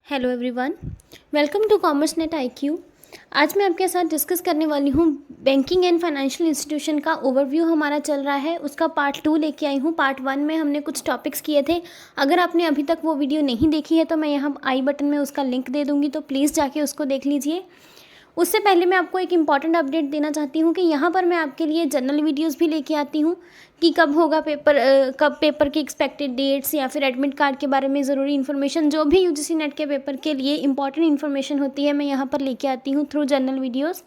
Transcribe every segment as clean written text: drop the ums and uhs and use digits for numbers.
Hello everyone, welcome to commerce net IQ। आज मैं आपके साथ डिस्कस करने वाली हूँ बैंकिंग एंड फाइनेंशियल इंस्टीट्यूशन का ओवरव्यू हमारा चल रहा है, उसका पार्ट 2 लेके आई हूँ। पार्ट 1 में हमने कुछ टॉपिक्स किए थे। अगर आपने अभी तक वो वीडियो नहीं देखी है तो मैं यहाँ आई बटन में उसका लिंक दे दूँगी, तो प्लीज़ जाके उसको देख लीजिए। उससे पहले मैं आपको एक इम्पॉर्टेंट अपडेट देना चाहती हूँ कि यहाँ पर मैं आपके लिए जनरल वीडियोस भी लेके आती हूँ कि कब होगा पेपर, कब पेपर की एक्सपेक्टेड डेट्स या फिर एडमिट कार्ड के बारे में ज़रूरी इन्फॉर्मेशन, जो भी UGC नेट के पेपर के लिए इंपॉर्टेंट इन्फॉर्मेशन होती है, मैं यहाँ पर लेके आती हूँ through general videos.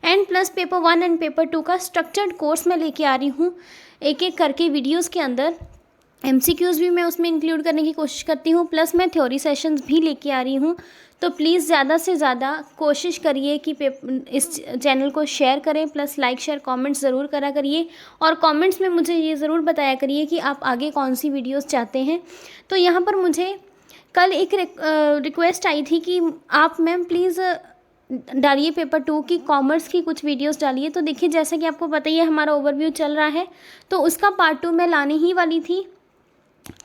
And plus paper 1 and paper 2 का स्ट्रक्चर्ड कोर्स मैं लेके आ रही हूँ एक एक करके वीडियोज़ के अंदर। MCQs भी मैं उसमें इंक्लूड करने की कोशिश करती हूँ, प्लस मैं थ्योरी सेशंस भी लेके आ रही हूँ। तो प्लीज़ ज़्यादा से ज़्यादा कोशिश करिए कि इस चैनल को शेयर करें, प्लस लाइक शेयर कमेंट्स ज़रूर करा करिए, और कमेंट्स में मुझे ये ज़रूर बताया करिए कि आप आगे कौन सी वीडियोस चाहते हैं। तो यहाँ पर मुझे कल एक रिक्वेस्ट आई थी कि आप मैम प्लीज़ डालिए पेपर 2 की कॉमर्स की कुछ वीडियोस डालिए। तो देखिए, जैसा कि आपको पता ही है हमारा ओवरव्यू चल रहा है, तो उसका पार्ट 2 मैं लाने ही वाली थी।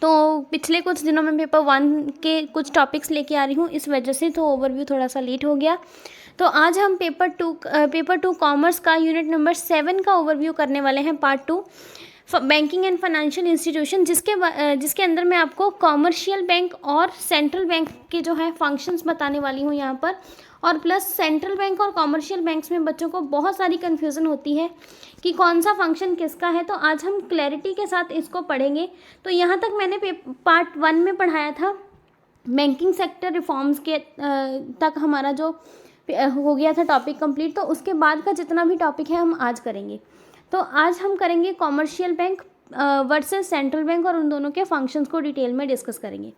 तो पिछले कुछ दिनों में पेपर 1 के कुछ टॉपिक्स लेके आ रही हूँ, इस वजह से तो ओवरव्यू थोड़ा सा लेट हो गया। तो आज हम पेपर 2 कॉमर्स का यूनिट नंबर 7 का ओवरव्यू करने वाले हैं, part 2 banking and financial institution, जिसके अंदर मैं आपको कॉमर्शियल बैंक और सेंट्रल बैंक के जो है फंक्शंस बताने वाली हूँ यहाँ पर। और प्लस सेंट्रल बैंक और कॉमर्शियल बैंक्स में बच्चों को बहुत सारी कन्फ्यूज़न होती है कि कौन सा फंक्शन किसका है, तो आज हम क्लैरिटी के साथ इसको पढ़ेंगे। तो यहाँ तक मैंने पार्ट 1 में पढ़ाया था बैंकिंग सेक्टर रिफॉर्म्स के तक हमारा जो हो गया था टॉपिक कंप्लीट। तो उसके बाद का जितना भी टॉपिक है हम आज करेंगे। तो आज हम करेंगे commercial bank versus central bank, और उन दोनों के फंक्शंस को डिटेल में डिस्कस करेंगे।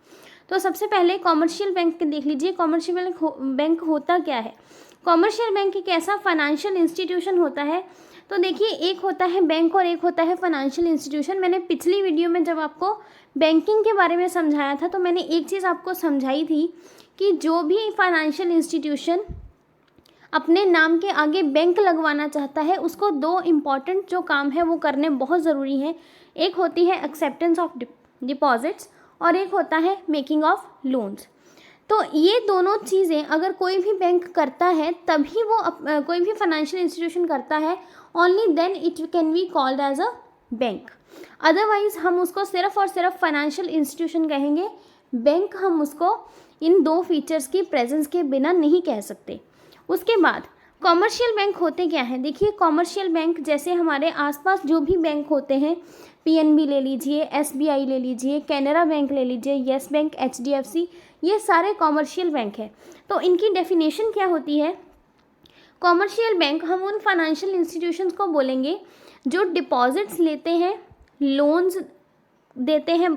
तो सबसे पहले कॉमर्शियल बैंक देख लीजिए। कॉमर्शियल बैंक होता क्या है? कॉमर्शियल बैंक एक ऐसा फाइनेंशियल इंस्टीट्यूशन होता है। तो देखिए, एक होता है बैंक और एक होता है फाइनेंशियल इंस्टीट्यूशन। मैंने पिछली वीडियो में जब आपको बैंकिंग के बारे में समझाया था, तो मैंने एक चीज़ आपको समझाई थी कि जो भी फाइनेंशियल इंस्टीट्यूशन अपने नाम के आगे बैंक लगवाना चाहता है, उसको दो इम्पॉर्टेंट जो काम है वो करने बहुत ज़रूरी हैं। एक होती है एक्सेप्टेंस ऑफ डिपॉजिट्स और एक होता है मेकिंग ऑफ लोन्स। तो ये दोनों चीज़ें अगर कोई भी बैंक करता है, तभी वो कोई भी फाइनेंशियल इंस्टीट्यूशन करता है, only then it can be called as a bank. Otherwise हम उसको सिर्फ और सिर्फ फाइनेंशियल इंस्टीट्यूशन कहेंगे। बैंक हम उसको इन दो फीचर्स की प्रेजेंस के बिना नहीं कह सकते। उसके बाद कॉमर्शियल बैंक होते क्या हैं? देखिए, कॉमर्शियल बैंक जैसे हमारे आसपास जो भी बैंक होते हैं, PNB ले लीजिए, SBI ले लीजिए, कैनरा बैंक ले लीजिए, येस बैंक, HDFC, ये सारे कॉमर्शियल बैंक हैं। तो इनकी डेफिनेशन क्या होती है? कॉमर्शियल बैंक हम उन फाइनेंशियल इंस्टीट्यूशंस को बोलेंगे जो डिपॉजिट्स लेते हैं, लोन्स देते हैं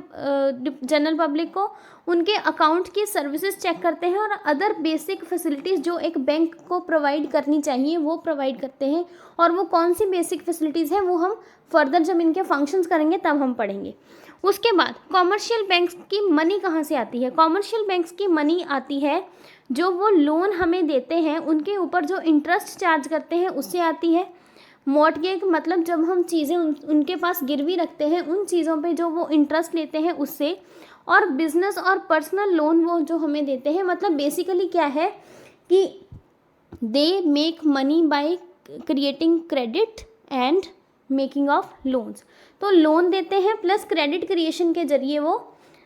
जनरल पब्लिक को, उनके अकाउंट की सर्विसेज चेक करते हैं, और अदर बेसिक फैसिलिटीज़ जो एक बैंक को प्रोवाइड करनी चाहिए वो प्रोवाइड करते हैं। और वो कौन सी बेसिक फैसिलिटीज़ हैं वो हम फर्दर जब इनके फंक्शंस करेंगे तब हम पढ़ेंगे। उसके बाद कॉमर्शियल बैंक्स की मनी कहाँ से आती है? कॉमर्शियल बैंक्स की मनी आती है जो वो लोन हमें देते हैं उनके ऊपर जो इंटरेस्ट चार्ज करते हैं उससे आती है। मॉर्टगेज मतलब जब हम चीज़ें उनके पास गिरवी रखते हैं, उन चीज़ों पे जो वो इंटरेस्ट लेते हैं उससे। और बिजनेस और पर्सनल लोन वो जो हमें देते हैं, मतलब बेसिकली क्या है कि they make money by creating credit and making of loans. तो लोन देते हैं प्लस क्रेडिट क्रिएशन के जरिए वो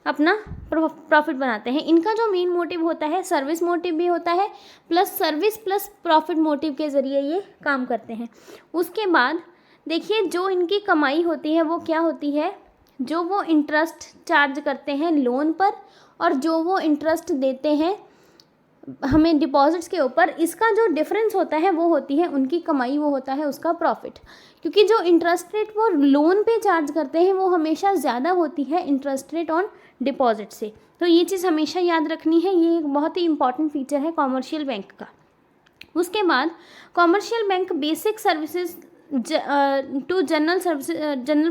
अपना प्रॉफिट बनाते हैं। इनका जो मेन मोटिव होता है, सर्विस मोटिव भी होता है, plus service plus profit motive के ज़रिए ये काम करते हैं। उसके बाद देखिए, जो इनकी कमाई होती है वो क्या होती है? जो वो इंटरेस्ट चार्ज करते हैं लोन पर, और जो वो इंटरेस्ट देते हैं हमें डिपॉजिट्स के ऊपर, इसका जो डिफरेंस होता है वो होती है उनकी कमाई, वो होता है उसका प्रॉफिट। क्योंकि जो इंटरेस्ट रेट वो लोन पे चार्ज करते हैं वो हमेशा ज़्यादा होती है इंटरेस्ट रेट ऑन डिपॉजिट से। तो ये चीज़ हमेशा याद रखनी है, ये एक बहुत ही इंपॉर्टेंट फीचर है कॉमर्शियल बैंक का। उसके बाद commercial bank basic services to general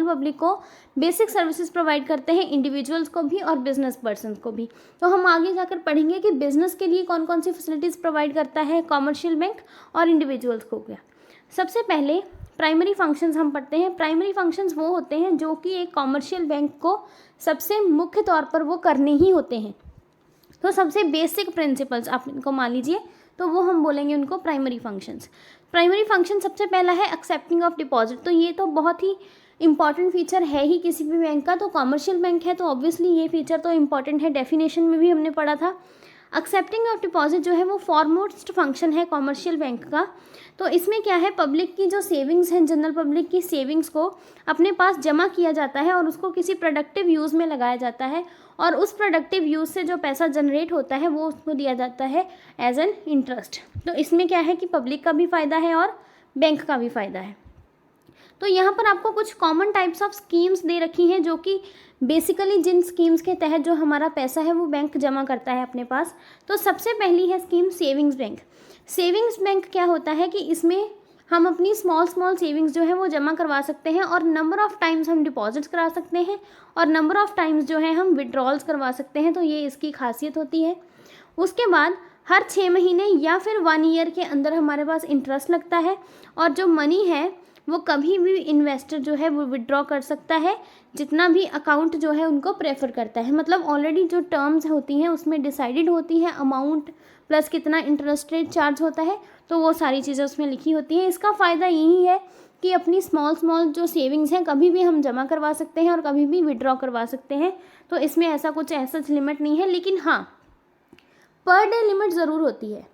public को बेसिक सर्विसेज प्रोवाइड करते हैं, इंडिविजुअल्स को भी और बिजनेस पर्सन को भी। तो हम आगे जाकर पढ़ेंगे कि बिजनेस के लिए कौन कौन सी फैसिलिटीज़ प्रोवाइड करता है कॉमर्शियल बैंक, और इंडिविजुअल्स को क्या। सबसे पहले प्राइमरी फंक्शंस हम पढ़ते हैं। प्राइमरी फंक्शंस वो होते हैं जो कि एक कॉमर्शियल बैंक को सबसे मुख्य तौर पर वो करने ही होते हैं। तो सबसे बेसिक प्रिंसिपल्स आप इनको मान लीजिए, तो वो हम बोलेंगे उनको प्राइमरी फंक्शंस। प्राइमरी फंक्शन सबसे पहला है एक्सेप्टिंग ऑफ डिपॉजिट। तो ये तो बहुत ही इंपॉर्टेंट फीचर है ही किसी भी बैंक का। तो कॉमर्शियल बैंक है तो ऑब्वियसली ये फीचर तो इंपॉर्टेंट है, डेफिनेशन में भी हमने पढ़ा था। एक्सेप्टिंग ऑफ डिपॉजिट जो है वो फॉरमोस्ट फंक्शन है कॉमर्शियल बैंक का। तो इसमें क्या है, पब्लिक की जो सेविंग्स हैं, जनरल पब्लिक की सेविंग्स को अपने पास जमा किया जाता है और उसको किसी प्रोडक्टिव यूज़ में लगाया जाता है, और उस प्रोडक्टिव यूज़ से जो पैसा जनरेट होता है वो उसको दिया जाता है एज एन इंटरेस्ट। तो इसमें क्या है कि पब्लिक का भी फ़ायदा है और बैंक का भी फ़ायदा है। तो यहाँ पर आपको कुछ कॉमन टाइप्स ऑफ स्कीम्स दे रखी हैं, जो कि बेसिकली जिन स्कीम्स के तहत जो हमारा पैसा है वो बैंक जमा करता है अपने पास। तो सबसे पहली है scheme savings bank. Savings bank क्या होता है कि इसमें हम अपनी स्मॉल सेविंग्स जो है वो जमा करवा सकते हैं, और नंबर ऑफ़ टाइम्स हम डिपॉजिट्स करा सकते हैं, और नंबर ऑफ़ टाइम्स जो है हम विड्रॉल्स करवा सकते हैं। तो ये इसकी खासियत होती है। उसके बाद हर 6 महीने या फिर 1 ईयर के अंदर हमारे पास इंटरेस्ट लगता है, और जो मनी है वो कभी भी इन्वेस्टर जो है वो विड्रॉ कर सकता है, जितना भी अकाउंट जो है उनको प्रेफर करता है। मतलब ऑलरेडी जो टर्म्स होती हैं उसमें डिसाइडेड होती है, अमाउंट प्लस कितना इंटरेस्ट रेट चार्ज होता है, तो वो सारी चीज़ें उसमें लिखी होती हैं। इसका फ़ायदा यही है कि अपनी स्मॉल जो सेविंग्स हैं कभी भी हम जमा करवा सकते हैं और कभी भी विड्रॉ करवा सकते हैं। तो इसमें ऐसा कुछ लिमिट नहीं है, लेकिन हाँ, पर डे लिमिट ज़रूर होती है।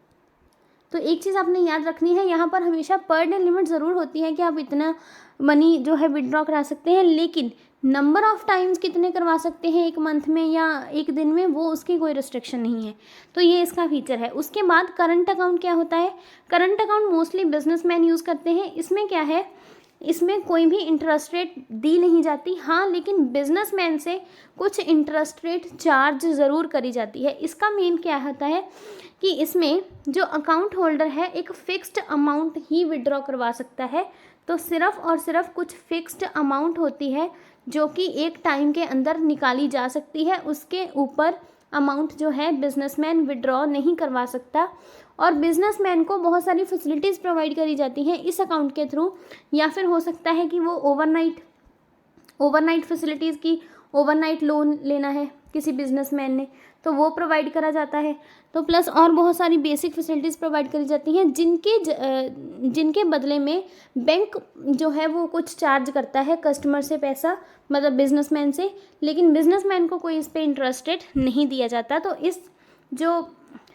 तो एक चीज़ आपने याद रखनी है, यहाँ पर हमेशा पर डे लिमिट ज़रूर होती है कि आप इतना मनी जो है विड्रॉ करा सकते हैं, लेकिन नंबर ऑफ़ टाइम्स कितने करवा सकते हैं एक मंथ में या एक दिन में, वो उसकी कोई रिस्ट्रिक्शन नहीं है। तो ये इसका फीचर है। उसके बाद करंट अकाउंट क्या होता है? Current account mostly businessman use करते हैं। इसमें क्या है, इसमें कोई भी इंटरेस्ट रेट दी नहीं जाती, हाँ, लेकिन बिजनेसमैन से कुछ इंटरेस्ट रेट चार्ज ज़रूर करी जाती है। इसका मेन क्या होता है कि इसमें जो अकाउंट होल्डर है एक फ़िक्स्ड अमाउंट ही विड्रॉ करवा सकता है। तो सिर्फ़ और सिर्फ कुछ फ़िक्स्ड अमाउंट होती है जो कि एक टाइम के अंदर निकाली जा सकती है, उसके ऊपर अमाउंट जो है बिजनेसमैन विड्रॉ नहीं करवा सकता। और बिजनेसमैन को बहुत सारी फैसिलिटीज़ प्रोवाइड करी जाती हैं इस अकाउंट के थ्रू, या फिर हो सकता है कि वो ओवरनाइट फैसिलिटीज़ की ओवरनाइट लोन लेना है किसी बिजनेसमैन ने, तो वो प्रोवाइड करा जाता है। तो प्लस और बहुत सारी बेसिक फैसिलिटीज़ प्रोवाइड करी जाती हैं, जिनके बदले में बैंक जो है वो कुछ चार्ज करता है कस्टमर से पैसा, मतलब बिजनेसमैन से, लेकिन बिजनेसमैन को कोई इस पे इंटरेस्ट रेट नहीं दिया जाता। तो इस जो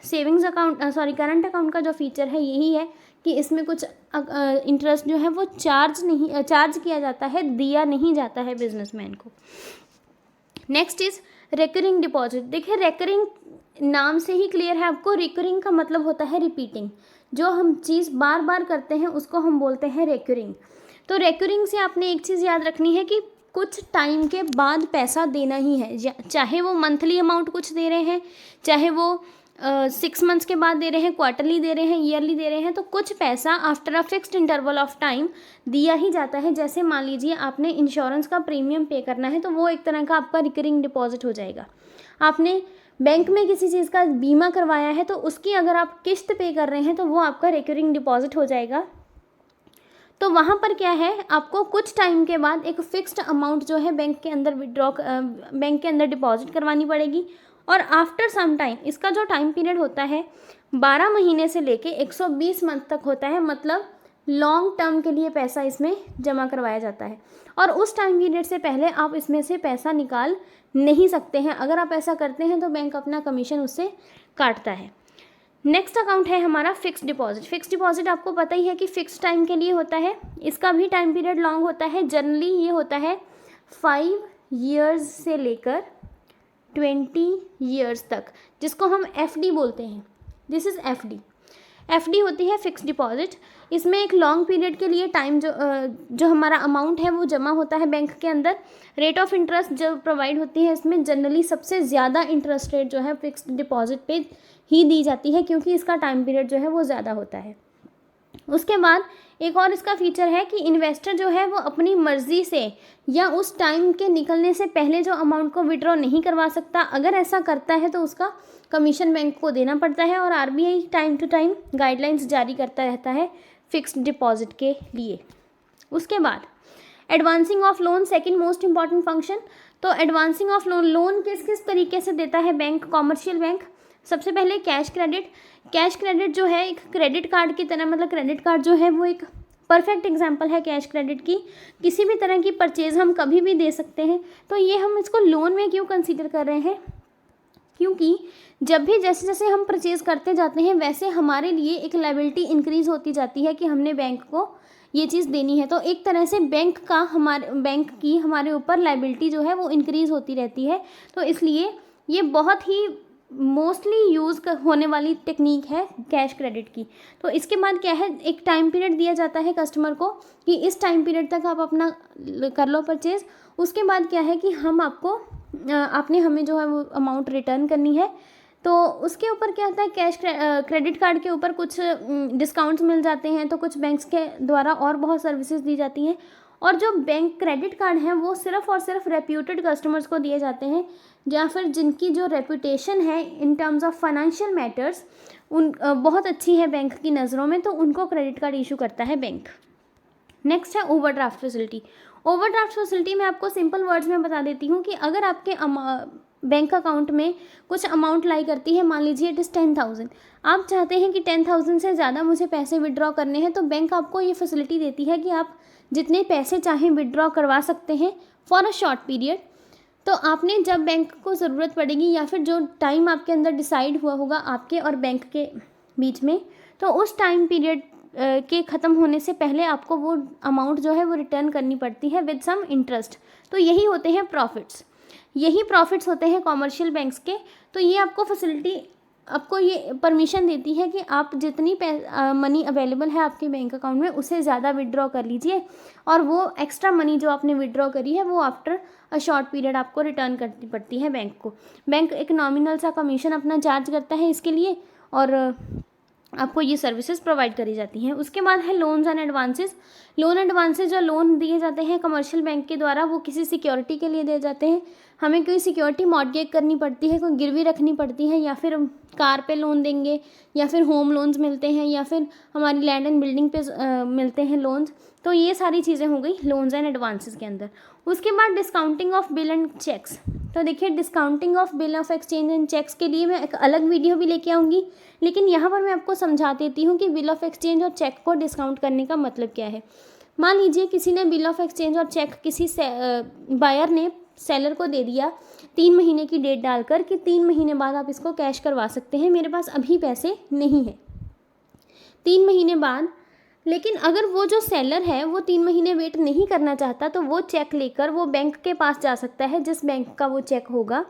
करंट अकाउंट का जो फीचर है यही है कि इसमें कुछ इंटरेस्ट जो है वो चार्ज किया जाता है, दिया नहीं जाता है बिजनेसमैन को। Next is recurring deposit. देखिए, रिकरिंग नाम से ही क्लियर है आपको, रिकरिंग का मतलब होता है रिपीटिंग। जो हम चीज़ बार बार करते हैं उसको हम बोलते हैं रिकरिंग। तो रिकरिंग से आपने एक चीज़ याद रखनी है कि कुछ टाइम के बाद पैसा देना ही है, चाहे वो मंथली अमाउंट कुछ दे रहे हैं, चाहे वो 6 मंथ्स के बाद दे रहे हैं, क्वार्टरली दे रहे हैं, ईयरली दे रहे हैं, तो कुछ पैसा after a fixed interval of time दिया ही जाता है। जैसे मान लीजिए आपने इंश्योरेंस का प्रीमियम पे करना है, तो वो एक तरह का आपका रिकरिंग डिपॉजिट हो जाएगा। आपने बैंक में किसी चीज़ का बीमा करवाया है, तो उसकी अगर आप किस्त पे कर रहे हैं तो वो आपका रिकरिंग डिपॉजिट हो जाएगा। तो वहाँ पर क्या है, आपको कुछ टाइम के बाद एक फ़िक्स्ड अमाउंट जो है बैंक के अंदर डिपॉजिट करवानी पड़ेगी, और आफ्टर सम टाइम, इसका जो टाइम पीरियड होता है 12 महीने से लेके 120 मंथ तक होता है। मतलब लॉन्ग टर्म के लिए पैसा इसमें जमा करवाया जाता है, और उस टाइम पीरियड से पहले आप इसमें से पैसा निकाल नहीं सकते हैं। अगर आप ऐसा करते हैं तो बैंक अपना कमीशन उससे काटता है। नेक्स्ट अकाउंट है हमारा फिक्स्ड डिपॉजिट। फिक्स्ड डिपॉजिट आपको पता ही है कि फिक्स टाइम के लिए होता है, इसका भी टाइम पीरियड लॉन्ग होता है। जनरली ये होता है 5 ईयर्स से लेकर 20 ईयर्स तक, जिसको हम FD बोलते हैं। दिस इज़ FD होती है फिक्स्ड डिपॉजिट। इसमें एक लॉन्ग पीरियड के लिए टाइम जो हमारा अमाउंट है वो जमा होता है बैंक के अंदर। रेट ऑफ इंटरेस्ट जो प्रोवाइड होती है इसमें जनरली सबसे ज़्यादा इंटरेस्ट रेट जो है फिक्स्ड डिपॉजिट पे ही दी जाती है, क्योंकि इसका टाइम पीरियड जो है वो ज़्यादा होता है। उसके बाद एक और इसका फीचर है कि इन्वेस्टर जो है वो अपनी मर्ज़ी से या उस टाइम के निकलने से पहले जो अमाउंट को विड्रॉ नहीं करवा सकता। अगर ऐसा करता है तो उसका कमीशन बैंक को देना पड़ता है, और RBI time to time guidelines जारी करता रहता है फिक्स्ड डिपॉजिट के लिए। उसके बाद advancing of loan, second most important function. तो एडवांसिंग ऑफ लोन किस किस तरीके से देता है बैंक, कॉमर्शियल बैंक? सबसे पहले कैश क्रेडिट। कैश क्रेडिट जो है एक क्रेडिट कार्ड की तरह, मतलब क्रेडिट कार्ड जो है वो एक परफेक्ट एग्जांपल है कैश क्रेडिट की। किसी भी तरह की परचेज़ हम कभी भी दे सकते हैं। तो ये हम इसको लोन में क्यों कंसीडर कर रहे हैं, क्योंकि जब भी जैसे जैसे हम परचेज़ करते जाते हैं वैसे हमारे लिए एक लायबिलिटी इंक्रीज़ होती जाती है कि हमने बैंक को ये चीज़ देनी है। तो एक तरह से बैंक की हमारे ऊपर लायबिलिटी जो है वो इंक्रीज़ होती रहती है। तो इसलिए ये बहुत ही मोस्टली यूज़ होने वाली टेक्निक है कैश क्रेडिट की। तो इसके बाद क्या है, एक टाइम पीरियड दिया जाता है कस्टमर को कि इस टाइम पीरियड तक आप अपना कर लो परचेज़। उसके बाद क्या है कि हम आपको आपने हमें जो है वो अमाउंट रिटर्न करनी है। तो उसके ऊपर क्या होता है, कैश क्रेडिट कार्ड के ऊपर कुछ डिस्काउंट्स मिल जाते हैं। तो कुछ बैंक्स के द्वारा और बहुत सर्विसेज दी जाती हैं। और जो बैंक क्रेडिट कार्ड हैं वो सिर्फ़ और सिर्फ रेप्यूटेड कस्टमर्स को दिए जाते हैं, या फिर जिनकी जो रेपुटेशन है in terms of financial matters उन बहुत अच्छी है बैंक की नज़रों में, तो उनको क्रेडिट कार्ड इशू करता है बैंक। नेक्स्ट है ओवरड्राफ्ट फैसिलिटी। ओवरड्राफ्ट फैसिलिटी में आपको सिंपल वर्ड्स में बता देती हूँ कि अगर आपके बैंक अकाउंट में कुछ अमाउंट लाई करती है, मान लीजिए इट इज़ 10,000, आप चाहते हैं कि 10,000 से ज़्यादा मुझे पैसे विड्रॉ करने हैं, तो बैंक आपको ये फैसिलिटी देती है कि आप जितने पैसे चाहें विड्रॉ करवा सकते हैं फॉर अ शॉर्ट पीरियड। तो आपने जब बैंक को ज़रूरत पड़ेगी या फिर जो टाइम आपके अंदर डिसाइड हुआ होगा आपके और बैंक के बीच में, तो उस टाइम पीरियड के ख़त्म होने से पहले आपको वो अमाउंट जो है वो रिटर्न करनी पड़ती है विद सम इंटरेस्ट। तो यही होते हैं प्रॉफिट्स, यही प्रॉफिट्स होते हैं कॉमर्शियल बैंक्स के। तो ये आपको फैसिलिटी, आपको ये परमिशन देती है कि आप जितनी मनी अवेलेबल है आपके बैंक अकाउंट में उससे ज़्यादा विड्रॉ कर लीजिए, और वो एक्स्ट्रा मनी जो आपने विड्रॉ करी है वो आफ्टर अ शॉर्ट पीरियड आपको रिटर्न करनी पड़ती है बैंक को। बैंक एक नॉमिनल सा कमीशन अपना चार्ज करता है इसके लिए, और आपको ये सर्विसेज प्रोवाइड करी जाती हैं। उसके बाद है loans and advances. Loan advances, जो लोन दिए जाते हैं कमर्शियल बैंक के द्वारा, वो किसी सिक्योरिटी के लिए दिए जाते हैं। हमें कोई सिक्योरिटी मॉर्गेज करनी पड़ती है, कोई गिरवी रखनी पड़ती है, या फिर कार पे लोन देंगे, या फिर होम लोन्स मिलते हैं, या फिर हमारी लैंड एंड बिल्डिंग पे मिलते हैं लोन्स। तो ये सारी चीज़ें हो गई लोन्स एंड एडवांसेस के अंदर। उसके बाद discounting of bill and cheques. तो देखिए, discounting of bill of exchange and cheques के लिए मैं एक अलग वीडियो भी लेके आऊँगी, लेकिन यहाँ पर मैं आपको समझा देती हूँ कि बिल ऑफ एक्सचेंज और चेक को डिस्काउंट करने का मतलब क्या है। मान लीजिए किसी ने बिल ऑफ एक्सचेंज और चेक किसी बायर ने सेलर को दे दिया 3 महीने की डेट डालकर कि 3 महीने बाद आप इसको कैश करवा सकते हैं, मेरे पास अभी पैसे नहीं हैं 3 महीने बाद। लेकिन अगर वो जो सेलर है वो 3 महीने वेट नहीं करना चाहता, तो वो चेक लेकर वो बैंक के पास जा सकता है, जिस बैंक का वो चेक होगा।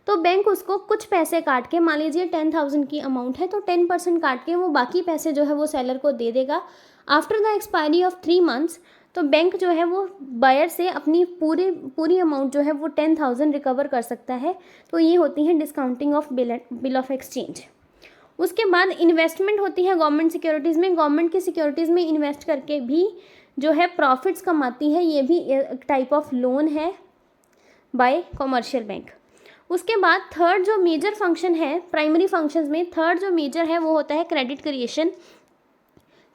तो बैंक उसको कुछ पैसे काट के, मान लीजिए 10,000 की अमाउंट है तो 10% काट के वो बाकी पैसे जो है वो सेलर को दे देगा। After the expiry of 3 months तो बैंक जो है वो बायर से अपनी पूरी अमाउंट जो है वो 10,000 रिकवर कर सकता है। तो ये होती है discounting of bill of exchange. उसके बाद इन्वेस्टमेंट होती है गवर्नमेंट सिक्योरिटीज़ में। गवर्नमेंट की सिक्योरिटीज़ में इन्वेस्ट करके भी जो है प्रॉफिट्स कमाती है, ये भी एक टाइप ऑफ लोन है बाय कॉमर्शियल बैंक। उसके बाद थर्ड जो मेजर फंक्शन है, प्राइमरी फंक्शंस में थर्ड जो मेजर है वो होता है क्रेडिट क्रिएशन।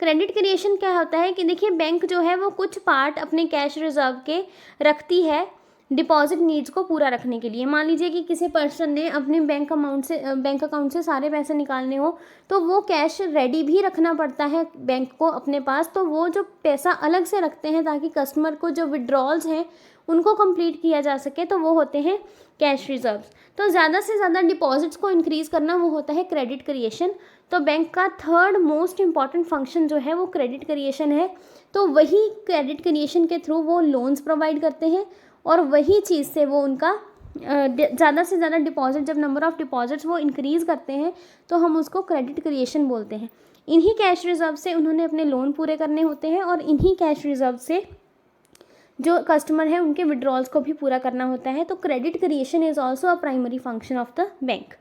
क्रेडिट क्रिएशन क्या होता है कि देखिए, बैंक जो है वो कुछ पार्ट अपने कैश रिजर्व के रखती है डिपॉजिट नीड्स को पूरा रखने के लिए। मान लीजिए कि किसी पर्सन ने अपने बैंक अकाउंट से सारे पैसे निकालने हो, तो वो कैश रेडी भी रखना पड़ता है बैंक को अपने पास। तो वो जो पैसा अलग से रखते हैं ताकि कस्टमर को जो विड्रॉल्स हैं उनको कंप्लीट किया जा सके, तो वो होते हैं कैश रिजर्व्स। तो ज़्यादा से ज़्यादा डिपॉजिट्स को इंक्रीज़ करना वो होता है क्रेडिट क्रिएशन। तो बैंक का थर्ड मोस्ट इंपॉर्टेंट फंक्शन जो है वो क्रेडिट क्रिएशन है। तो वही क्रेडिट क्रिएशन के थ्रू वो लोन्स प्रोवाइड करते हैं, और वही चीज़ से वो उनका ज़्यादा से ज़्यादा डिपॉजिट, जब नंबर ऑफ़ डिपॉजिट्स वो इंक्रीज़ करते हैं तो हम उसको क्रेडिट क्रिएशन बोलते हैं। इन्हीं कैश रिजर्व से उन्होंने अपने लोन पूरे करने होते हैं, और इन्हीं कैश रिजर्व से जो कस्टमर है उनके विड्रॉल्स को भी पूरा करना होता है। तो credit creation is also a primary function of the bank.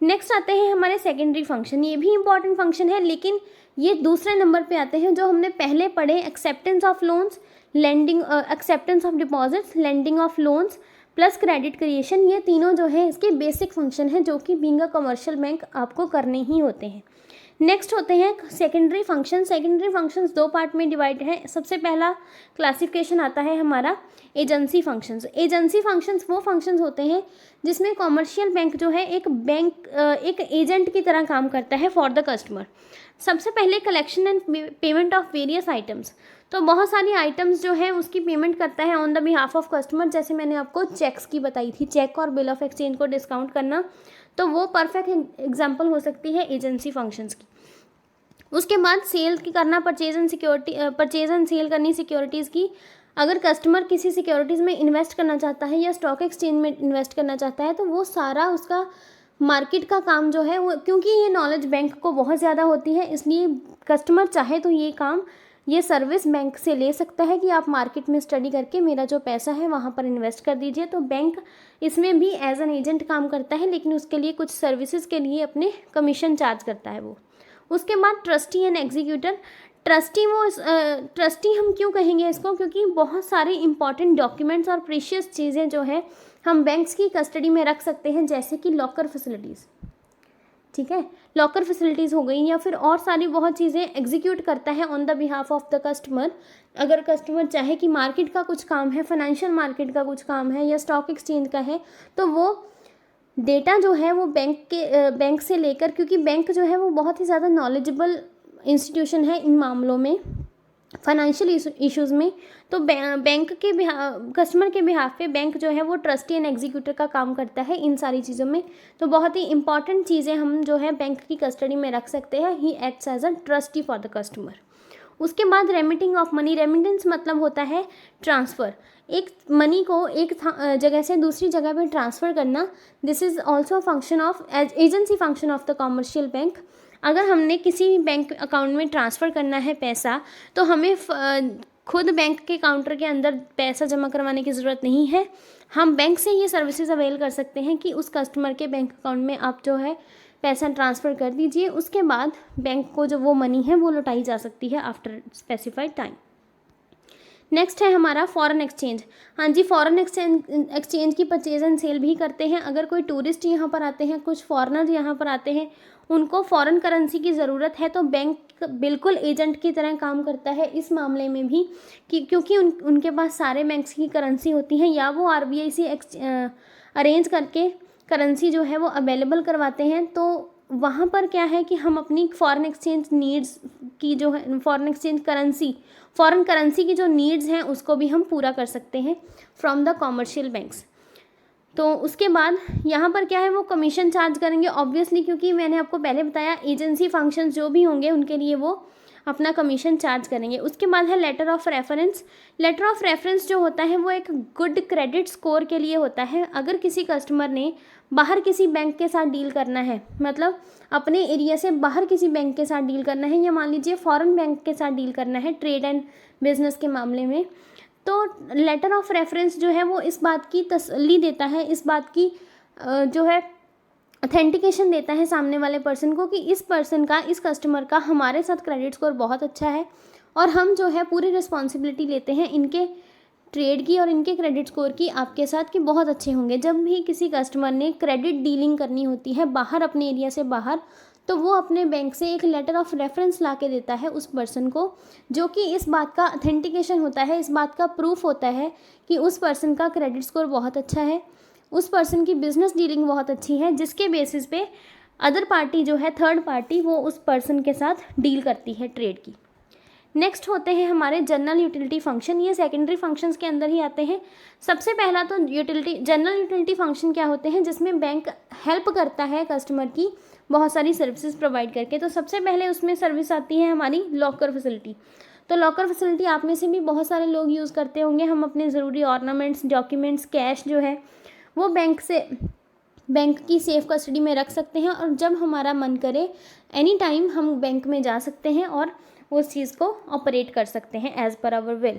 Next आते हैं हमारे सेकेंडरी फंक्शन। ये भी इंपॉर्टेंट फंक्शन है, लेकिन ये दूसरे नंबर पे आते हैं। जो हमने पहले पढ़े, acceptance of loans, lending, acceptance of deposits, lending of loans plus credit creation, ये तीनों जो है इसके बेसिक फंक्शन है जो कि बीइंग अ कमर्शियल बैंक आपको करने ही होते हैं। नेक्स्ट होते हैं सेकेंडरी फंक्शन। सेकेंडरी फंक्शंस दो पार्ट में डिवाइड है। सबसे पहला क्लासिफिकेशन आता है हमारा एजेंसी फंक्शंस। एजेंसी फंक्शंस वो फंक्शंस होते हैं जिसमें कॉमर्शियल बैंक जो है एक एजेंट की तरह काम करता है फॉर द कस्टमर। सबसे पहले collection and payment of various items, तो बहुत सारी आइटम्स जो है उसकी पेमेंट करता है on the behalf of customer. जैसे मैंने आपको चेक्स की बताई थी, चेक और बिल ऑफ एक्सचेंज को डिस्काउंट करना, तो वो परफेक्ट एग्जांपल हो सकती है एजेंसी फंक्शंस की। उसके बाद सेल की करना, परचेज एंड सेल करनी सिक्योरिटीज़ की। अगर कस्टमर किसी सिक्योरिटीज़ में इन्वेस्ट करना चाहता है या स्टॉक एक्सचेंज में इन्वेस्ट करना चाहता है तो वो सारा उसका मार्केट का काम जो है वो, क्योंकि ये नॉलेज बैंक को बहुत ज़्यादा होती है, इसलिए कस्टमर चाहे तो ये सर्विस बैंक से ले सकता है कि आप मार्केट में स्टडी करके मेरा जो पैसा है वहाँ पर इन्वेस्ट कर दीजिए। तो बैंक इसमें भी एज एन एजेंट काम करता है, लेकिन उसके लिए कुछ सर्विसेज के लिए अपने कमीशन चार्ज करता है वो। उसके बाद ट्रस्टी एंड एग्जीक्यूटर। ट्रस्टी हम क्यों कहेंगे इसको, क्योंकि बहुत सारे इंपॉर्टेंट डॉक्यूमेंट्स और प्रीशियस चीज़ें जो है हम बैंक्स की कस्टडी में रख सकते हैं, जैसे कि लॉकर फैसिलिटीज़, ठीक है, लॉकर फैसिलिटीज़ हो गई, या फिर और सारी बहुत चीज़ें एग्जीक्यूट करता है on the behalf of the customer. अगर कस्टमर चाहे कि मार्केट का कुछ काम है, फाइनेंशियल मार्केट का कुछ काम है या स्टॉक एक्सचेंज का है, तो वो डेटा जो है वो बैंक से लेकर, क्योंकि बैंक जो है वो बहुत ही ज़्यादा नॉलेजेबल इंस्टीट्यूशन है इन मामलों में, फाइनेंशियल इश्यूज़ में, तो बैंक के कस्टमर के बिहाफ पे बैंक जो है वो ट्रस्टी एंड एग्जीक्यूटर का काम करता है इन सारी चीज़ों में। तो बहुत ही इंपॉर्टेंट चीज़ें हम जो है बैंक की कस्टडी में रख सकते हैं। He acts as a trustee for the customer. उसके बाद रेमिटिंग ऑफ मनी। रेमिटेंस मतलब होता है ट्रांसफ़र, एक मनी को एक जगह से दूसरी जगह पे ट्रांसफ़र करना। This is also function of agency function of the commercial bank. अगर हमने किसी भी बैंक अकाउंट में ट्रांसफ़र करना है पैसा, तो हमें खुद बैंक के काउंटर के अंदर पैसा जमा करवाने की ज़रूरत नहीं है। हम बैंक से ये सर्विसेज अवेल कर सकते हैं कि उस कस्टमर के बैंक अकाउंट में आप जो है पैसा ट्रांसफ़र कर दीजिए, उसके बाद बैंक को जो वो मनी है वो लौटाई जा सकती है आफ्टर स्पेसिफाइड टाइम। नेक्स्ट है हमारा फॉरेन एक्सचेंज। हाँ जी, फॉरेन एक्सचेंज की परचेज एंड सेल भी करते हैं। अगर कोई टूरिस्ट यहाँ पर आते हैं, कुछ फॉरेनर यहाँ पर आते हैं, उनको फॉरेन करेंसी की ज़रूरत है, तो बैंक बिल्कुल एजेंट की तरह काम करता है इस मामले में भी, क्योंकि उनके पास सारे बैंक्स की करेंसी होती हैं, या वो RBI से अरेंज करके करेंसी जो है वो अवेलेबल करवाते हैं। तो वहाँ पर क्या है कि हम अपनी फॉरेन एक्सचेंज नीड्स की जो है, फॉरेन करेंसी की जो नीड्स हैं उसको भी हम पूरा कर सकते हैं फ्रॉम द कॉमर्शियल बैंक्स। तो उसके बाद यहाँ पर क्या है, वो कमीशन चार्ज करेंगे ऑब्वियसली, क्योंकि मैंने आपको पहले बताया एजेंसी फंक्शंस जो भी होंगे उनके लिए वो अपना कमीशन चार्ज करेंगे। उसके बाद है letter of reference. Letter of reference जो होता है वो एक गुड क्रेडिट स्कोर के लिए होता है। अगर किसी कस्टमर ने बाहर किसी बैंक के साथ डील करना है, मतलब अपने एरिया से बाहर किसी बैंक के साथ डील करना है, या मान लीजिए फॉरेन बैंक के साथ डील करना है ट्रेड एंड बिजनेस के मामले में, तो लेटर ऑफ रेफरेंस जो है वो इस बात की तसल्ली देता है, इस बात की जो है ऑथेंटिकेशन देता है सामने वाले पर्सन को कि इस कस्टमर का हमारे साथ क्रेडिट स्कोर बहुत अच्छा है, और हम जो है पूरी रिस्पॉन्सिबिलिटी लेते हैं इनके ट्रेड की और इनके क्रेडिट स्कोर की आपके साथ, कि बहुत अच्छे होंगे। जब भी किसी कस्टमर ने क्रेडिट डीलिंग करनी होती है बाहर, अपने एरिया से बाहर, तो वो अपने बैंक से एक लेटर ऑफ रेफरेंस ला के देता है उस पर्सन को, जो कि इस बात का ऑथेंटिकेशन होता है, इस बात का प्रूफ होता है कि उस पर्सन का क्रेडिट स्कोर बहुत अच्छा है, उस पर्सन की बिजनेस डीलिंग बहुत अच्छी है, जिसके बेसिस पे अदर पार्टी जो है, थर्ड पार्टी, वो उस पर्सन के साथ डील करती है ट्रेड की। नेक्स्ट होते हैं हमारे जनरल यूटिलिटी फंक्शन। ये सेकेंडरी फंक्शंस के अंदर ही आते हैं। सबसे पहला तो जनरल यूटिलिटी फंक्शन क्या होते हैं, जिसमें बैंक हेल्प करता है कस्टमर की बहुत सारी सर्विसेज प्रोवाइड करके। तो सबसे पहले उसमें सर्विस आती है हमारी लॉकर फैसिलिटी। तो लॉकर फैसिलिटी आप में से भी बहुत सारे लोग यूज़ करते होंगे। हम अपने ज़रूरी ऑर्नामेंट्स, डॉक्यूमेंट्स, कैश जो है वो बैंक की सेफ कस्टडी में रख सकते हैं, और जब हमारा मन करे एनी टाइम हम बैंक में जा सकते हैं और उस चीज़ को ऑपरेट कर सकते हैं एज़ पर आवर विल।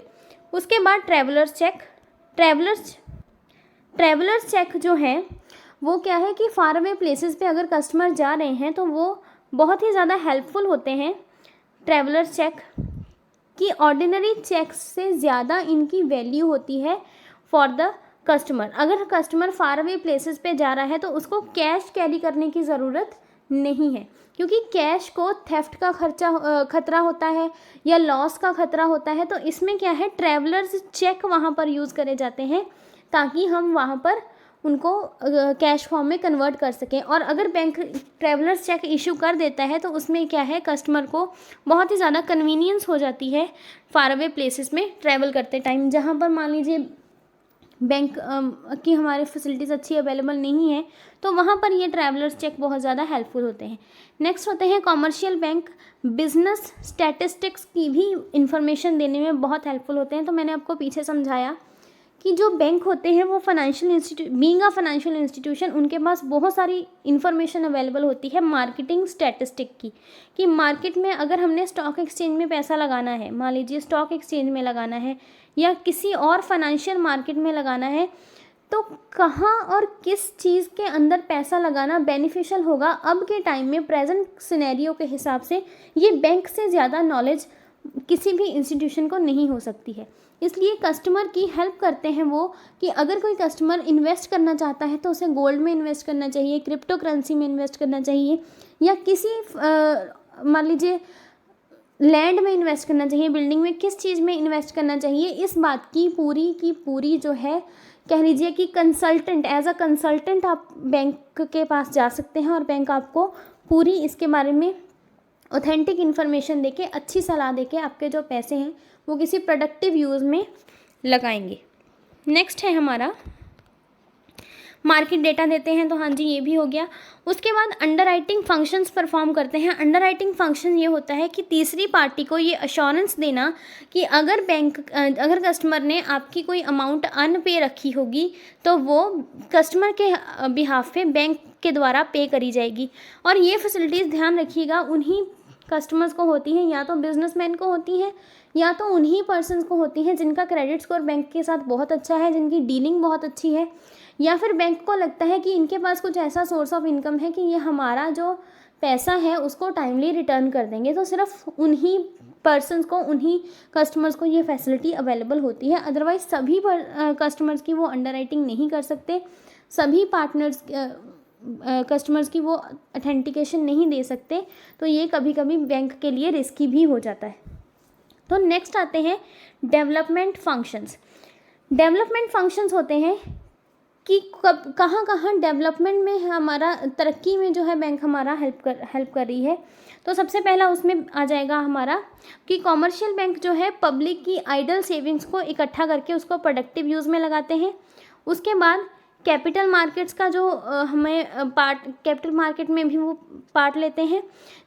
उसके बाद ट्रैवलर्स चेक जो है वो क्या है कि फार अवे प्लेसेस पे अगर कस्टमर जा रहे हैं तो वो बहुत ही ज़्यादा हेल्पफुल होते हैं। ट्रैवलर्स चेक की ऑर्डिनरी चेक से ज़्यादा इनकी वैल्यू होती है फॉर द कस्टमर। अगर कस्टमर फार अवे प्लेसेस पे जा रहा है तो उसको कैश कैरी करने की ज़रूरत नहीं है, क्योंकि कैश को थेफ्ट का खतरा होता है या लॉस का खतरा होता है। तो इसमें क्या है, ट्रैवलर्स चेक वहाँ पर यूज़ करे जाते हैं ताकि हम वहाँ पर उनको कैश फॉर्म में कन्वर्ट कर सकें। और अगर बैंक ट्रैवलर्स चेक इशू कर देता है तो उसमें क्या है, कस्टमर को बहुत ही ज़्यादा कन्वीनियंस हो जाती है फार अवे प्लेसेस में ट्रैवल करते टाइम, जहाँ पर मान लीजिए बैंक की हमारे फैसिलिटीज़ अच्छी अवेलेबल नहीं है, तो वहाँ पर ये ट्रैवलर्स चेक बहुत ज़्यादा हेल्पफुल होते हैं। नेक्स्ट होते हैं कॉमर्शियल बैंक। बिजनेस स्टैटिस्टिक्स की भी इंफॉर्मेशन देने में बहुत हेल्पफुल होते हैं। तो मैंने आपको पीछे समझाया कि जो बैंक होते हैं वो बीइंग अ फाइनेंशियल इंस्टीट्यूशन, उनके पास बहुत सारी इन्फॉर्मेशन अवेलेबल होती है मार्केटिंग स्टैटिस्टिक की, कि मार्केट में अगर हमने स्टॉक एक्सचेंज में पैसा लगाना है, मान लीजिए स्टॉक एक्सचेंज में लगाना है या किसी और फाइनेंशियल मार्केट में लगाना है, तो कहाँ और किस चीज़ के अंदर पैसा लगाना बेनिफिशियल होगा अब के टाइम में, प्रेजेंट सिनेरियो के हिसाब से ये बैंक से ज़्यादा नॉलेज किसी भी इंस्टीट्यूशन को नहीं हो सकती है। इसलिए कस्टमर की हेल्प करते हैं वो, कि अगर कोई कस्टमर इन्वेस्ट करना चाहता है तो उसे गोल्ड में इन्वेस्ट करना चाहिए, क्रिप्टो करेंसी में इन्वेस्ट करना चाहिए, या किसी मान लीजिए लैंड में इन्वेस्ट करना चाहिए, बिल्डिंग में, किस चीज़ में इन्वेस्ट करना चाहिए, इस बात की पूरी जो है, कह लीजिए कि कंसल्टेंट, एज अ कंसल्टेंट आप बैंक के पास जा सकते हैं और बैंक आपको पूरी इसके बारे में ऑथेंटिक इन्फॉर्मेशन देके, अच्छी सलाह देके आपके जो पैसे हैं वो किसी प्रोडक्टिव यूज़ में लगाएंगे। नेक्स्ट है हमारा मार्केट डेटा देते हैं, तो हाँ जी ये भी हो गया। उसके बाद अंडरराइटिंग फंक्शंस परफॉर्म करते हैं। अंडरराइटिंग फंक्शन ये होता है कि तीसरी पार्टी को ये अश्योरेंस देना कि अगर कस्टमर ने आपकी कोई अमाउंट अनपे रखी होगी तो वो कस्टमर के बिहाफ पे बैंक के द्वारा पे करी जाएगी। और ये फैसिलिटीज़ ध्यान रखिएगा उन्हीं कस्टमर्स को होती हैं, या तो बिजनेसमैन को होती हैं या तो उन्हीं पर्सन्स को होती हैं जिनका क्रेडिट स्कोर बैंक के साथ बहुत अच्छा है, जिनकी डीलिंग बहुत अच्छी है, या फिर बैंक को लगता है कि इनके पास कुछ ऐसा सोर्स ऑफ इनकम है कि ये हमारा जो पैसा है उसको टाइमली रिटर्न कर देंगे। तो सिर्फ उन्हीं पर्सन्स को, उन्हीं कस्टमर्स को ये फैसिलिटी अवेलेबल होती है। अदरवाइज सभी कस्टमर्स की वो अंडरराइटिंग नहीं कर सकते, सभी पार्टनर्स कस्टमर्स की वो ऑथेंटिकेशन नहीं दे सकते। तो ये कभी कभी बैंक के लिए रिस्की भी हो जाता है। तो नेक्स्ट आते हैं डेवलपमेंट फंक्शंस। डेवलपमेंट फंक्शंस होते हैं कि कहाँ कहाँ डेवलपमेंट में हमारा, तरक्की में जो है बैंक हमारा हेल्प कर रही है। तो सबसे पहला उसमें आ जाएगा हमारा कि कॉमर्शियल बैंक जो है पब्लिक की आइडल सेविंग्स को इकट्ठा करके उसको प्रोडक्टिव यूज़ में लगाते हैं। उसके बाद कैपिटल मार्केट्स का जो हमें कैपिटल मार्केट में भी वो पार्ट लेते हैं,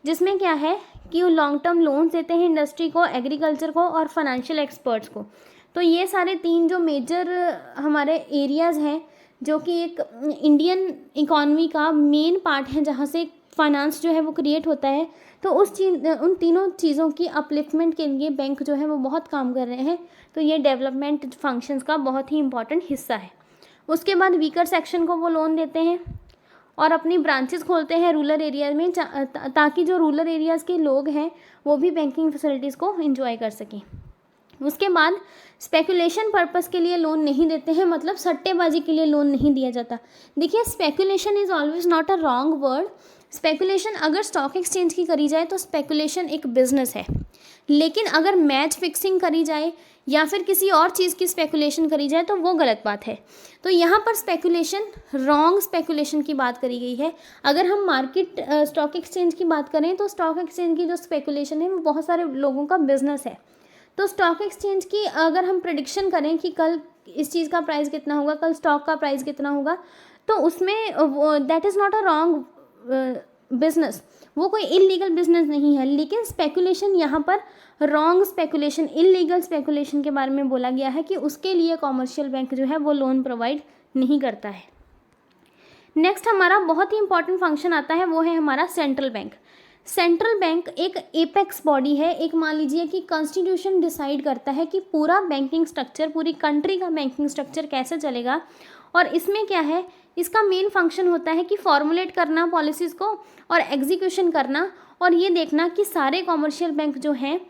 जिसमें क्या है कि वो लॉन्ग टर्म लोन्स देते हैं इंडस्ट्री को, एग्रीकल्चर को और फाइनेंशियल एक्सपर्ट्स को। तो ये सारे तीन जो मेजर हमारे एरियाज़ हैं जो कि एक इंडियन इकॉनमी का मेन पार्ट है, जहाँ से फाइनेंस जो है वो क्रिएट होता है। तो उन तीनों चीज़ों की अपलिफ्टमेंट के लिए बैंक जो है वो बहुत काम कर रहे हैं। तो ये डेवलपमेंट फंक्शंस का बहुत ही इंपॉर्टेंट हिस्सा है। उसके बाद वीकर सेक्शन को वो लोन देते हैं और अपनी ब्रांचेस खोलते हैं रूरल एरिया में, ताकि जो रूरल एरियाज़ के लोग हैं वो भी बैंकिंग फैसिलिटीज़ को एंजॉय कर सकें। उसके बाद स्पेकुलेशन पर्पस के लिए लोन नहीं देते हैं, मतलब सट्टेबाजी के लिए लोन नहीं दिया जाता। देखिए, speculation is always not a wrong word. Speculation अगर स्टॉक एक्सचेंज की करी जाए तो स्पेकुलेशन एक बिजनेस है, लेकिन अगर मैच फिक्सिंग करी जाए या फिर किसी और चीज़ की स्पेकुलेशन करी जाए तो वो गलत बात है। तो यहाँ पर स्पेकुलेशन, रॉन्ग स्पेकुलेशन की बात करी गई है। अगर हम मार्केट स्टॉक एक्सचेंज की बात करें तो स्टॉक एक्सचेंज की जो स्पेकुलेशन है वो बहुत सारे लोगों का बिजनेस है। तो स्टॉक एक्सचेंज की अगर हम प्रेडिक्शन करें कि कल इस चीज़ का प्राइस कितना होगा, कल स्टॉक का प्राइस कितना होगा, तो उसमें that is not a wrong business, वो कोई इलीगल बिजनेस नहीं है। लेकिन स्पेकुलेशन यहाँ पर रॉन्ग स्पेकुलेशन, इलीगल स्पेकुलेशन के बारे में बोला गया है कि उसके लिए कॉमर्शियल बैंक जो है वो लोन प्रोवाइड नहीं करता है। नेक्स्ट हमारा बहुत ही इंपॉर्टेंट फंक्शन आता है, वो है हमारा सेंट्रल बैंक। सेंट्रल बैंक एक एपेक्स बॉडी है। एक मान लीजिए कि कॉन्स्टिट्यूशन डिसाइड करता है कि पूरा बैंकिंग स्ट्रक्चर, पूरी कंट्री का बैंकिंग स्ट्रक्चर कैसे चलेगा। और इसमें क्या है, इसका मेन फंक्शन होता है कि फॉर्मुलेट करना पॉलिसीज़ को और एग्जीक्यूशन करना, और ये देखना कि सारे कॉमर्शियल बैंक जो हैं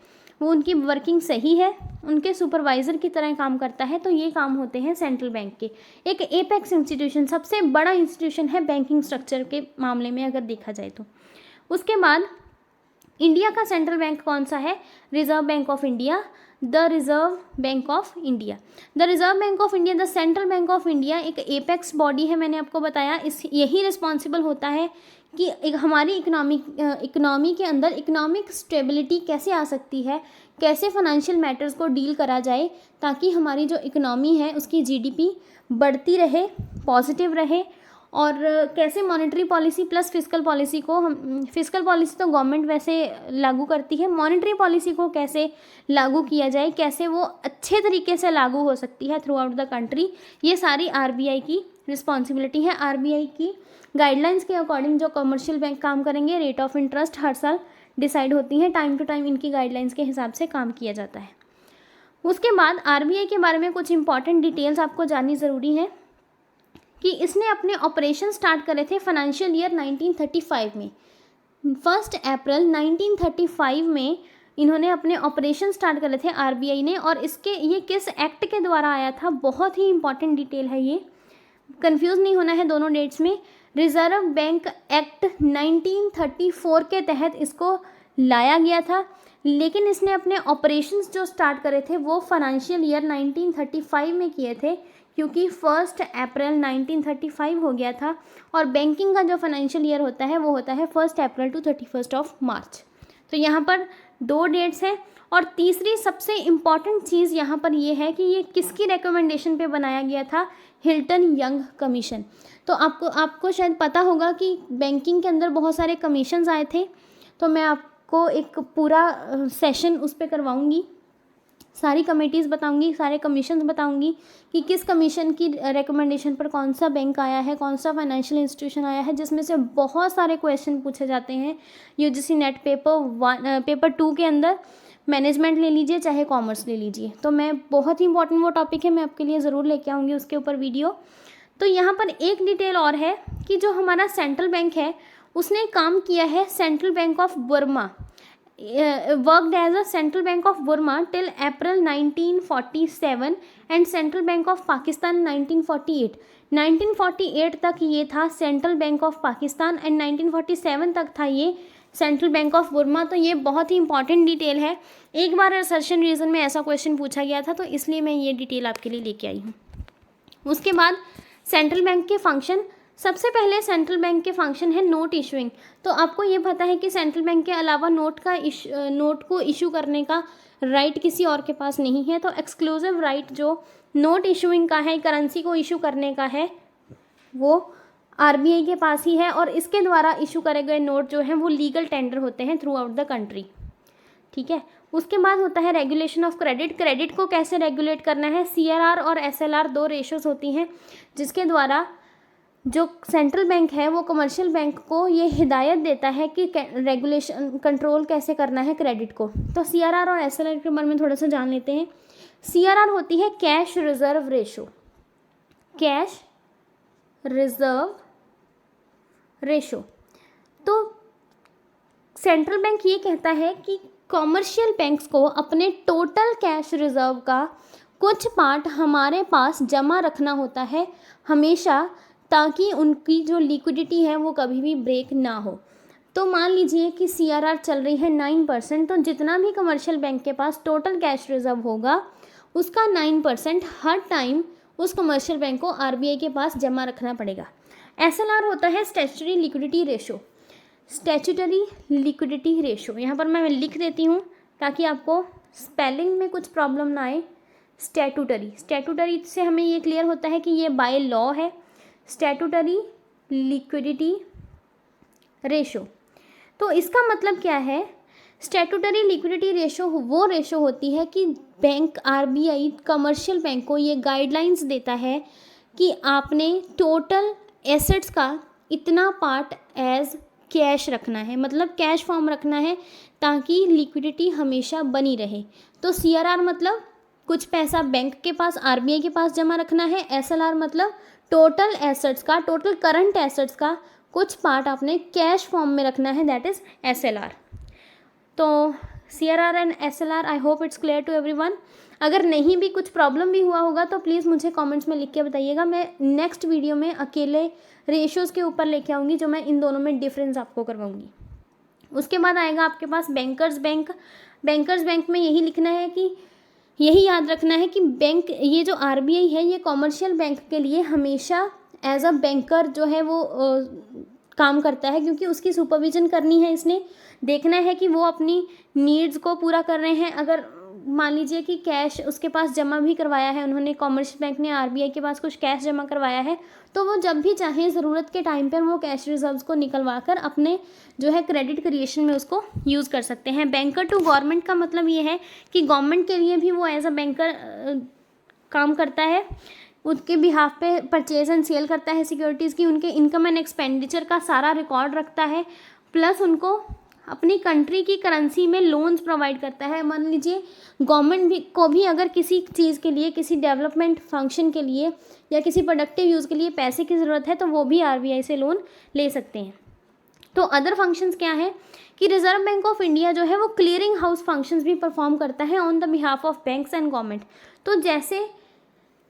वो उनकी वर्किंग सही है, उनके सुपरवाइज़र की तरह काम करता है, तो ये काम होते हैं सेंट्रल बैंक के। एक एपेक्स इंस्टीट्यूशन सबसे बड़ा इंस्टीट्यूशन है बैंकिंग स्ट्रक्चर के मामले में अगर देखा जाए तो। उसके बाद इंडिया का सेंट्रल बैंक कौन सा है? Reserve bank of India, the reserve bank of India. The reserve bank of India, the central bank of India एक एपेक्स बॉडी है, मैंने आपको बताया। यही रिस्पॉन्सिबल होता है कि एक हमारी इकोनॉमी के अंदर इकोनॉमिक स्टेबिलिटी कैसे आ सकती है, कैसे फाइनेंशियल मैटर्स को डील करा जाए ताकि हमारी जो इकोनॉमी है उसकी जीडीपी बढ़ती रहे, पॉजिटिव रहे, और कैसे monetary policy plus fiscal policy को फिस्कल पॉलिसी तो गवर्नमेंट वैसे लागू करती है, मॉनेटरी पॉलिसी को कैसे लागू किया जाए, कैसे वो अच्छे तरीके से लागू हो सकती है थ्रू आउट द कंट्री, ये सारी आरबीआई की रिस्पॉन्सिबिलिटी है। आरबीआई की गाइडलाइंस के अकॉर्डिंग जो कमर्शियल बैंक काम करेंगे, रेट ऑफ इंटरेस्ट हर साल डिसाइड होती है, टाइम टू टाइम इनकी गाइडलाइंस के हिसाब से काम किया जाता है। उसके बाद आरबीआई के बारे में कुछ इंपॉर्टेंट डिटेल्स आपको जाननी ज़रूरी है कि इसने अपने ऑपरेशन स्टार्ट करे थे फाइनेंशियल ईयर 1935 में। 1 अप्रैल 1935 में इन्होंने अपने ऑपरेशन स्टार्ट करे थे आरबीआई ने, और ये किस एक्ट के द्वारा आया था, बहुत ही इंपॉर्टेंट डिटेल है ये, कंफ्यूज नहीं होना है दोनों डेट्स में। रिजर्व बैंक एक्ट 1934 के तहत इसको लाया गया था, लेकिन इसने अपने ऑपरेशंस जो स्टार्ट करे थे वो फाइनेंशियल ईयर 1935 में किए थे, क्योंकि 1 अप्रैल 1935 हो गया था, और बैंकिंग का जो फाइनेंशियल ईयर होता है वो होता है 1 अप्रैल टू 31 मार्च। तो यहाँ पर 2 डेट्स हैं। और तीसरी सबसे इम्पॉर्टेंट चीज़ यहाँ पर ये है कि ये किसकी रिकमेंडेशन पे बनाया गया था? Hilton young commission. तो आपको शायद पता होगा कि बैंकिंग के अंदर बहुत सारे कमीशंस आए थे, तो मैं आपको एक पूरा सेशन उस पर करवाऊँगी, सारी कमेटीज़ बताऊंगी, सारे कमीशंस बताऊंगी कि किस कमीशन की रिकमेंडेशन पर कौन सा बैंक आया है, कौन सा फाइनेंशियल इंस्टीट्यूशन आया है, जिसमें से बहुत सारे क्वेश्चन पूछे जाते हैं यूजीसी नेट पेपर 2 के अंदर। मैनेजमेंट ले लीजिए चाहे कॉमर्स ले लीजिए, तो मैं बहुत ही इंपॉर्टेंट वो टॉपिक है, मैं आपके लिए ज़रूर लेके आऊँगी उसके ऊपर वीडियो। तो यहाँ पर एक डिटेल और है कि जो हमारा सेंट्रल बैंक है उसने काम किया है central bank of Burma, worked as a Central Bank of Burma till April 1947 and Central Bank of Pakistan 1948. 1948 तक ये था central bank of Pakistan and 1947 तक था ये सेंट्रल बैंक ऑफ बुर्मा। तो ये बहुत ही इंपॉर्टेंट डिटेल है, एक बार रिसर्शन रीजन में ऐसा क्वेश्चन पूछा गया था, तो इसलिए मैं ये डिटेल आपके लिए लेके आई हूँ। उसके बाद सेंट्रल बैंक के फंक्शन, सबसे पहले सेंट्रल बैंक के फंक्शन है नोट इशूइंग। तो आपको ये पता है कि सेंट्रल बैंक के अलावा नोट को इशू करने का राइट किसी और के पास नहीं है, तो एक्सक्लूसिव राइट जो नोट इशूइंग का है, करेंसी को इशू करने का है, वो आरबीआई के पास ही है, और इसके द्वारा इशू करे गए नोट जो हैं वो लीगल टेंडर होते हैं थ्रू आउट द कंट्री। ठीक है। उसके बाद होता है रेगुलेशन ऑफ क्रेडिट। क्रेडिट को कैसे रेगुलेट करना है? सीआरआर और एसएलआर 2 रेशोज होती हैं, जिसके द्वारा जो सेंट्रल बैंक है वो कमर्शियल बैंक को ये हिदायत देता है कि रेगुलेशन कंट्रोल कैसे करना है क्रेडिट को। तो सीआरआर और एसएलआर के बारे में थोड़ा सा जान लेते हैं। सीआरआर होती है cash reserve ratio, cash reserve ratio. तो सेंट्रल बैंक ये कहता है कि कॉमर्शियल बैंक्स को अपने टोटल कैश रिजर्व का कुछ पार्ट हमारे पास जमा रखना होता है हमेशा, ताकि उनकी जो लिक्विडिटी है वो कभी भी ब्रेक ना हो। तो मान लीजिए कि सीआरआर चल रही है 9%, तो जितना भी कमर्शियल बैंक के पास टोटल कैश रिजर्व होगा उसका 9% हर टाइम उस कमर्शियल बैंक को आरबीआई के पास जमा रखना पड़ेगा। एसएलआर होता है statutory liquidity ratio, statutory liquidity ratio. यहाँ पर मैं लिख देती हूँ ताकि आपको स्पेलिंग में कुछ प्रॉब्लम ना आए। स्टैट्यूटरी से हमें ये क्लियर होता है कि ये बाय लॉ है, स्टैट्यूटरी लिक्विडिटी रेशो। तो इसका मतलब क्या है? स्टैट्यूटरी लिक्विडिटी रेशो वो रेशो होती है कि बैंक आरबीआई कमर्शियल बैंक को ये गाइडलाइंस देता है कि आपने टोटल एसेट्स का इतना पार्ट एज कैश रखना है, मतलब कैश फॉर्म रखना है, ताकि लिक्विडिटी हमेशा बनी रहे। तो सीआरआर मतलब कुछ पैसा बैंक के पास आरबीआई के पास जमा रखना है, एसएलआर मतलब टोटल एसेट्स का, टोटल करंट एसेट्स का कुछ पार्ट आपने कैश फॉर्म में रखना है, दैट इज़ एसएलआर। तो CRR and SLR, I hope it's clear to everyone. अगर नहीं भी कुछ प्रॉब्लम भी हुआ होगा तो प्लीज़ मुझे कमेंट्स में लिख के बताइएगा। मैं नेक्स्ट वीडियो में अकेले रेशियोज़ के ऊपर लेके आऊँगी, जो मैं इन दोनों में डिफरेंस आपको करवाऊँगी। उसके बाद आएगा आपके पास बैंकर्स बैंक। बैंकर्स बैंक में यही लिखना है कि यही याद रखना है कि बैंक, ये जो RBI है ये कॉमर्शियल बैंक के लिए हमेशा एज अ बैंकर जो है वो काम करता है, क्योंकि उसकी सुपरविजन करनी है। इसने देखना है कि वो अपनी नीड्स को पूरा कर रहे हैं। अगर मान लीजिए कि कैश उसके पास जमा भी करवाया है उन्होंने, कॉमर्शियल बैंक ने RBI के पास कुछ कैश जमा करवाया है, तो वो जब भी चाहे ज़रूरत के टाइम पर वो कैश रिजर्व्स को निकलवा कर अपने जो है क्रेडिट क्रिएशन में उसको यूज़ कर सकते हैं। बैंकर टू गवर्नमेंट का मतलब ये है कि गवर्नमेंट के लिए भी वो एज अ बैंकर काम करता है, उसके बिहाफ पे परचेज एंड सेल करता है सिक्योरिटीज़ की, उनके इनकम एंड एक्सपेंडिचर का सारा रिकॉर्ड रखता है, प्लस उनको अपनी कंट्री की करेंसी में लोन्स प्रोवाइड करता है। मान लीजिए गवर्नमेंट भी को भी अगर किसी चीज़ के लिए, किसी डेवलपमेंट फंक्शन के लिए या किसी प्रोडक्टिव यूज़ के लिए पैसे की ज़रूरत है तो वो भी RBI से लोन ले सकते हैं। तो अदर फंक्शंस क्या है कि रिजर्व बैंक ऑफ इंडिया जो है वो क्लियरिंग हाउस फंक्शंस भी परफॉर्म करता है on the behalf of banks and government. तो जैसे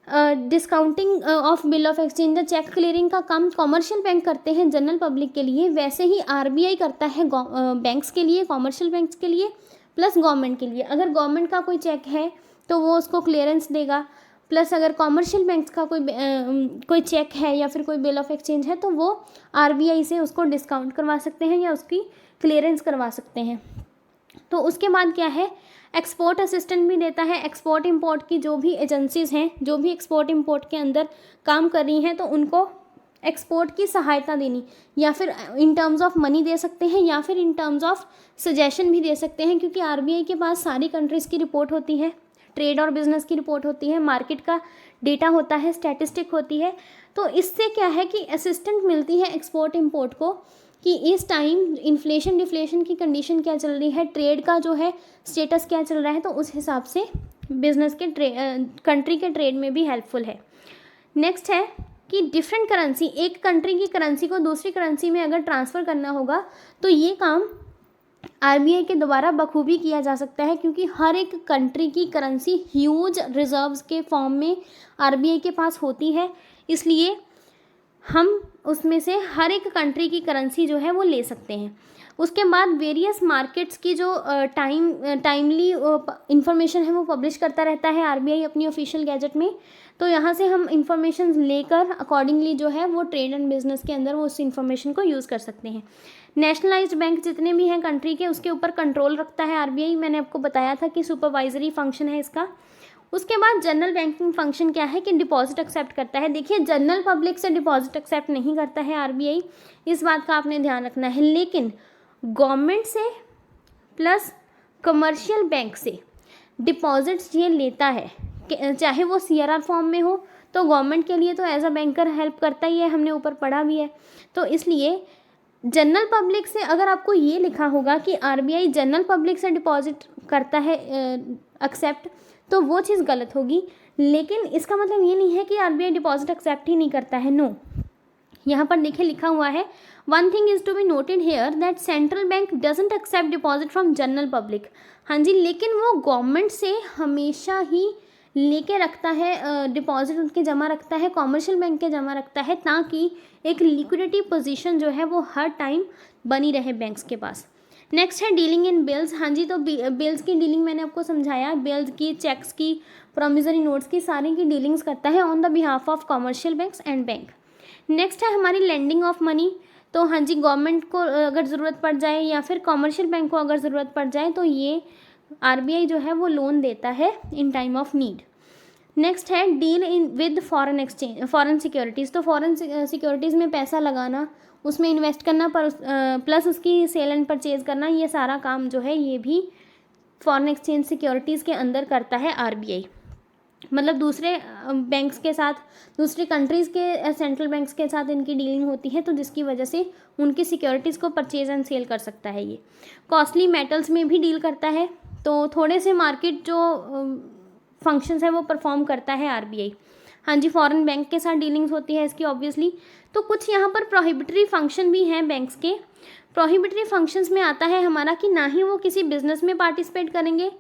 discounting of bill of exchange, cheque clearing का काम कॉमर्शियल बैंक करते हैं जनरल पब्लिक के लिए, वैसे ही RBI करता है बैंक्स के लिए, कॉमर्शियल बैंक्स के लिए, प्लस गवर्नमेंट के लिए। अगर गवर्नमेंट का कोई चेक है तो वो उसको क्लियरेंस देगा, प्लस अगर कॉमर्शियल बैंक्स का कोई चेक है या फिर कोई बिल ऑफ एक्सचेंज है तो वो RBI से उसको डिस्काउंट करवा सकते हैं या उसकी क्लियरेंस करवा सकते हैं। तो उसके बाद क्या है, एक्सपोर्ट असिस्टेंट भी देता है। एक्सपोर्ट इंपोर्ट की जो भी एजेंसीज़ हैं, जो भी एक्सपोर्ट इंपोर्ट के अंदर काम कर रही हैं, तो उनको एक्सपोर्ट की सहायता देनी, या फिर इन टर्म्स ऑफ मनी दे सकते हैं या फिर इन टर्म्स ऑफ सजेशन भी दे सकते हैं, क्योंकि RBI के पास सारी कंट्रीज़ की रिपोर्ट होती है, ट्रेड और बिजनेस की रिपोर्ट होती है, मार्केट का डेटा होता है, स्टैटिस्टिक होती है। तो इससे क्या है कि असिस्टेंट मिलती है एक्सपोर्ट इंपोर्ट को कि इस टाइम इन्फ्लेशन डिफ्लेशन की कंडीशन क्या चल रही है, ट्रेड का जो है स्टेटस क्या चल रहा है, तो उस हिसाब से बिजनेस के कंट्री के ट्रेड में भी हेल्पफुल है। नेक्स्ट है कि डिफरेंट करेंसी, एक कंट्री की करेंसी को दूसरी करेंसी में अगर ट्रांसफ़र करना होगा तो ये काम RBI के द्वारा बखूबी किया जा सकता है, क्योंकि हर एक कंट्री की करेंसी ह्यूज रिजर्व्स के फॉर्म में RBI के पास होती है, इसलिए हम उसमें से हर एक कंट्री की करेंसी जो है वो ले सकते हैं। उसके बाद वेरियस मार्केट्स की जो टाइमली इंफॉर्मेशन है वो पब्लिश करता रहता है RBI अपनी ऑफिशियल गैजेट में। तो यहाँ से हम इंफॉर्मेशन लेकर अकॉर्डिंगली जो है वो ट्रेड एंड बिजनेस के अंदर वो उस इंफॉर्मेशन को यूज़ कर सकते हैं। नेशनलाइज्ड बैंक जितने भी हैं कंट्री के, उसके ऊपर कंट्रोल रखता है RBI। मैंने आपको बताया था कि सुपरवाइजरी फंक्शन है इसका। उसके बाद जनरल बैंकिंग फंक्शन क्या है कि डिपॉजिट एक्सेप्ट करता है। देखिए जनरल पब्लिक से डिपॉजिट एक्सेप्ट नहीं करता है RBI, इस बात का आपने ध्यान रखना है, लेकिन गवर्नमेंट से प्लस कमर्शियल बैंक से डिपॉजिट्स ये लेता है, चाहे वो CRR फॉर्म में हो, तो गवर्नमेंट के लिए तो एज अ बैंकर हेल्प करता ही है, हमने ऊपर पढ़ा भी है। तो इसलिए जनरल पब्लिक से अगर आपको ये लिखा होगा कि RBI जनरल पब्लिक से डिपॉजिट करता है एक्सेप्ट, तो वो चीज़ गलत होगी। लेकिन इसका मतलब ये नहीं है कि RBI डिपॉजिट एक्सेप्ट ही नहीं करता है, नो। यहाँ पर देखिए लिखा हुआ है, one thing is to be noted here that central bank doesn't accept deposit from general public. हाँ जी, लेकिन वो गवर्नमेंट से हमेशा ही लेके रखता है, डिपॉजिट उनके जमा रखता है, कॉमर्शियल बैंक के जमा रखता है, ताकि एक लिक्विडिटी पोजीशन जो है वो हर टाइम बनी रहे बैंक्स के पास। नेक्स्ट है डीलिंग इन बिल्स। हाँ जी, तो बिल्स की डीलिंग मैंने आपको समझाया, बिल्स की, चेक्स की, प्रॉमिसरी नोट्स की, सारी की डीलिंग्स करता है on the behalf of commercial banks and bank. Next है हमारी लेंडिंग ऑफ मनी। तो हाँ जी, गवर्नमेंट को अगर ज़रूरत पड़ जाए या फिर कॉमर्शियल बैंक को अगर ज़रूरत पड़ जाए तो ये RBI जो है वो लोन देता है in time of need. Next है deal in with foreign exchange, foreign securities. तो फॉरेन सिक्योरिटीज़ में पैसा लगाना, उसमें इन्वेस्ट करना, पर प्लस उसकी सेल एंड परचेज करना, ये सारा काम जो है ये भी फॉरेन एक्सचेंज सिक्योरिटीज़ के अंदर करता है RBI। मतलब दूसरे बैंक्स के साथ, दूसरी कंट्रीज़ के सेंट्रल बैंक्स के साथ इनकी डीलिंग होती है, तो जिसकी वजह से उनकी सिक्योरिटीज़ को परचेज एंड सेल कर सकता है ये। कॉस्टली मेटल्स में भी डील करता है, तो थोड़े से मार्केट जो फंक्शंस है वो परफॉर्म करता है RBI। हाँ जी, फॉरेन बैंक के साथ डीलिंग्स होती है इसकी ऑब्वियसली। तो कुछ यहाँ पर प्रोहिबिटरी फंक्शन भी हैं बैंक्स के। प्रोहिबिटरी फंक्शंस में आता है हमारा कि ना ही वो किसी बिजनेस में पार्टिसिपेट करेंगे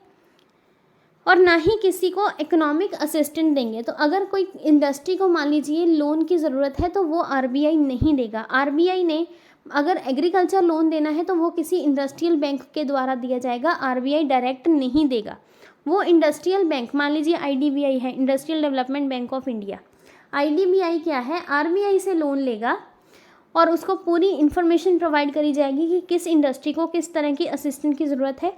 और ना ही किसी को इकोनॉमिक असिस्टेंट देंगे। तो अगर कोई इंडस्ट्री को मान लीजिए लोन की ज़रूरत है तो वो आरबीआई नहीं देगा। आरबीआई ने अगर एग्रीकल्चर लोन देना है तो वो किसी इंडस्ट्रियल बैंक के द्वारा दिया जाएगा, आरबीआई डायरेक्ट नहीं देगा। वो इंडस्ट्रियल बैंक, मान लीजिए आईडीबीआई है, industrial development bank of India. IDBI क्या है, आरबीआई से लोन लेगा और उसको पूरी इन्फॉर्मेशन प्रोवाइड करी जाएगी कि किस इंडस्ट्री को किस तरह की असिस्टेंट की ज़रूरत है,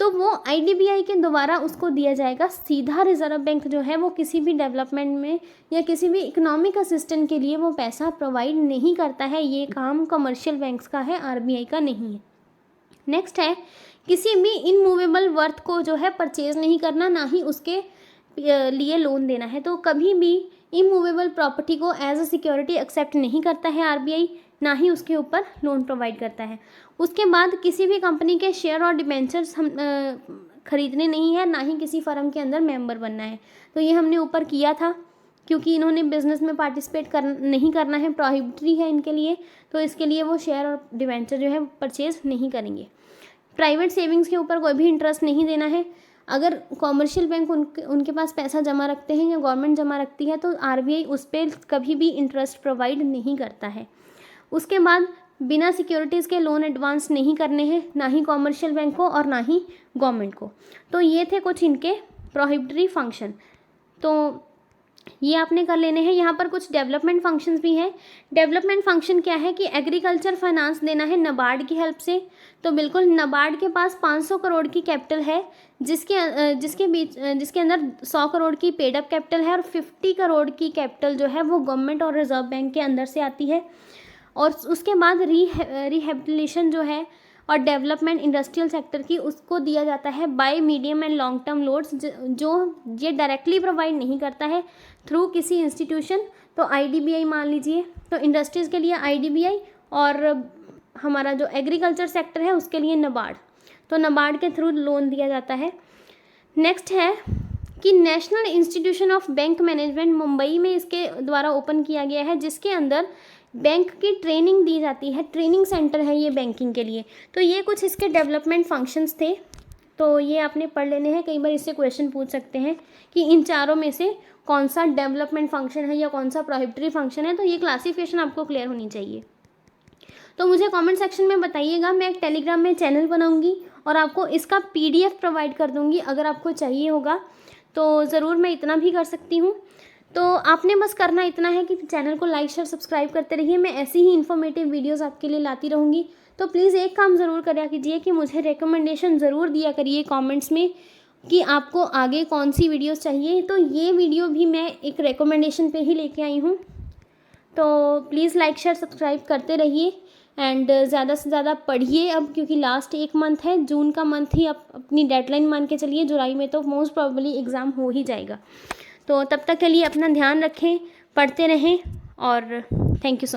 तो वो आईडीबीआई के द्वारा उसको दिया जाएगा। सीधा रिजर्व बैंक जो है वो किसी भी डेवलपमेंट में या किसी भी इकोनॉमिक असिस्टेंट के लिए वो पैसा प्रोवाइड नहीं करता है। ये काम कमर्शियल बैंक्स का है, आरबीआई का नहीं है। नेक्स्ट है, किसी भी इनमूवेबल वर्थ को जो है परचेज नहीं करना, ना ही उसके लिए लोन देना है। तो कभी भी इमूवेबल प्रॉपर्टी को एज अ सिक्योरिटी एक्सेप्ट नहीं करता है आरबीआई, ना ही उसके ऊपर लोन प्रोवाइड करता है। उसके बाद किसी भी कंपनी के शेयर और डिबेंचर्स हम खरीदने नहीं है, ना ही किसी फर्म के अंदर मेंबर बनना है। तो ये हमने ऊपर किया था, क्योंकि इन्होंने बिजनेस में पार्टिसिपेट नहीं करना है, प्रोहिबिटरी है इनके लिए, तो इसके लिए वो शेयर और डिबेंचर जो है परचेज नहीं करेंगे। प्राइवेट सेविंग्स के ऊपर कोई भी इंटरेस्ट नहीं देना है। अगर कॉमर्शियल बैंक उनके पास पैसा जमा रखते हैं या गवर्नमेंट जमा रखती है तो आरबीआई उस पर कभी भी इंटरेस्ट प्रोवाइड नहीं करता है। उसके बाद बिना सिक्योरिटीज़ के लोन एडवांस नहीं करने हैं, ना ही कॉमर्शियल बैंक को और ना ही गवर्नमेंट को। तो ये थे कुछ इनके प्रोहिबिटरी फंक्शन, तो ये आपने कर लेने हैं। यहाँ पर कुछ डेवलपमेंट फंक्शंस भी हैं। डेवलपमेंट फंक्शन क्या है कि एग्रीकल्चर फाइनेंस देना है नबार्ड की हेल्प से। तो बिल्कुल नबार्ड के पास 500 करोड़ की कैपिटल है, जिसके अंदर 100 करोड़ की पेड अप कैपिटल है और 50 करोड़ की कैपिटल जो है वो गवर्नमेंट और रिजर्व बैंक के अंदर से आती है। और उसके बाद रिहेबिलिटेशन जो है और डेवलपमेंट इंडस्ट्रियल सेक्टर की, उसको दिया जाता है bye medium and long term loans, जो ये डायरेक्टली प्रोवाइड नहीं करता है थ्रू किसी इंस्टीट्यूशन। तो आईडीबीआई मान लीजिए, तो इंडस्ट्रीज़ के लिए आईडीबीआई और हमारा जो एग्रीकल्चर सेक्टर है उसके लिए नबार्ड, तो नबार्ड के थ्रू लोन दिया जाता है। नेक्स्ट है कि national institution of bank management Mumbai में इसके द्वारा ओपन किया गया है, जिसके अंदर बैंक की ट्रेनिंग दी जाती है। ट्रेनिंग सेंटर है ये बैंकिंग के लिए। तो ये कुछ इसके डेवलपमेंट फंक्शंस थे, तो ये आपने पढ़ लेने हैं। कई बार इससे क्वेश्चन पूछ सकते हैं कि इन चारों में से कौन सा डेवलपमेंट फंक्शन है या कौन सा प्रोहिबिटरी फंक्शन है, तो ये क्लासिफिकेशन आपको क्लियर होनी चाहिए। तो मुझे कमेंट सेक्शन में बताइएगा, मैं एक टेलीग्राम में चैनल बनाऊंगी और आपको इसका पीडीएफ प्रोवाइड कर दूंगी, अगर आपको चाहिए होगा तो ज़रूर मैं इतना भी कर सकती हूँ। तो आपने बस करना इतना है कि चैनल को लाइक शेयर सब्सक्राइब करते रहिए। मैं ऐसी ही इन्फॉर्मेटिव वीडियोस आपके लिए लाती रहूँगी। तो प्लीज़ एक काम ज़रूर करा कीजिए कि मुझे रिकमेंडेशन ज़रूर दिया करिए कमेंट्स में कि आपको आगे कौन सी वीडियोस चाहिए। तो ये वीडियो भी मैं एक रिकमेंडेशन पे ही लेके आई हूँ। तो प्लीज़ लाइक शेयर सब्सक्राइब करते रहिए एंड ज़्यादा से ज़्यादा पढ़िए अब, क्योंकि लास्ट एक मंथ है, जून का मंथ ही आप अपनी डेडलाइन मान के चलिए। जुलाई में तो मोस्ट प्रोबेबली एग्ज़ाम हो ही जाएगा। तो तब तक के लिए अपना ध्यान रखें, पढ़ते रहें और थैंक यू सो मच।